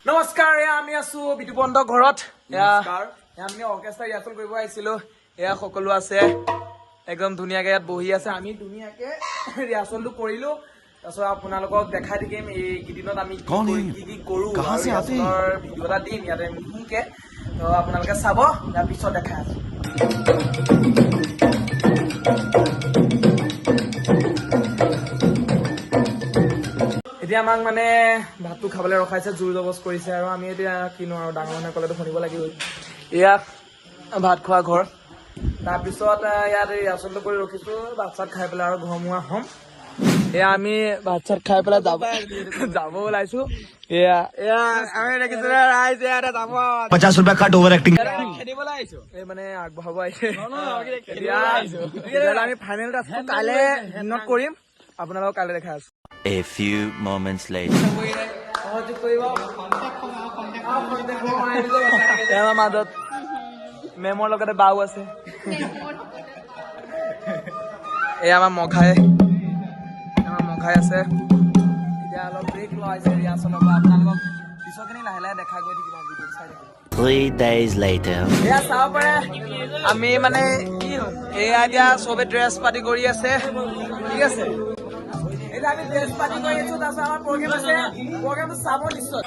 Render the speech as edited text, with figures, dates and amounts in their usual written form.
নমস্কাৰ, আমি আছো বিতুপন্ত ঘৰত। আমি অৰ্কেষ্ট্ৰা ৰিহাৰ্চেল কৰিব আহিছিলো। এয়া সকলো আছে, একদম ধুনীয়াকে ইয়াত বহি আছে। আমি ধুনীয়াকে ৰিহাৰ্চেলটো কৰিলো। তাৰপিছত আপোনালোকক দেখাই দিম এইকেইদিনত আমি কি কি কৰো। ৰিহাৰ্চেলৰ ভিডিঅ' এটা দিম ইয়াতে মিহিকে, তো আপোনালোকে চাব। তাৰ পিছত দেখাই আছো। এতিয়া আমাক মানে ভাতটো খাবলৈ ৰখাইছে, জোৰ জবজ কৰিছে, আৰু আমি এতিয়া কিনো আৰু ডাঙৰ মানুহে ক'লেতো শুনিব লাগিব। এয়া ভাত খোৱা ঘৰ। তাৰপিছত ইয়াত ৰিহাৰ্চেলটো কৰি ৰখিছো, ভাত চাত খাই পেলাই আৰু ঘৰমুৱা হ'ম। এয়া আমি ভাত চাত খাই পেলাই যাব ওলাইছো। এয়া আমি দেখিছো ৰাইজ, ইয়াতে যাব 50 रुपया कट ओवर एक्टिंग খেদিবলৈ আহিছো। এই মানে আগবঢ়াব আহিছে। আমি ফাইনেল কাইলৈ দিনত কৰিম, আপোনালোকক কাইলৈ দেখাই আছো। A few moments later. মাজত মেমৰ লগতে বাও আছে। এয়া আমাৰ মঘাই আছে। এতিয়া অলপ ব্ৰেক লোৱা হৈছে ৰিহাৰ্চেলৰ পৰা। আপোনালোকক পিছৰখিনি লাহে লাহে দেখা গৈ থাকিব, ভিডিঅ'ত চাই থাকিব। 3 days later. এয়া চাব পাৰে, আমি মানে এয়া এতিয়া চবে ড্ৰেছ পাতি কৰি আছে, ঠিক আছে। এতিয়া আমি ড্ৰেছ পাতি কৰি আছো, তাৰপিছত আমাৰ প্ৰগ্ৰেম আছে, প্ৰগ্ৰেমটো চাব নিশ্চয়।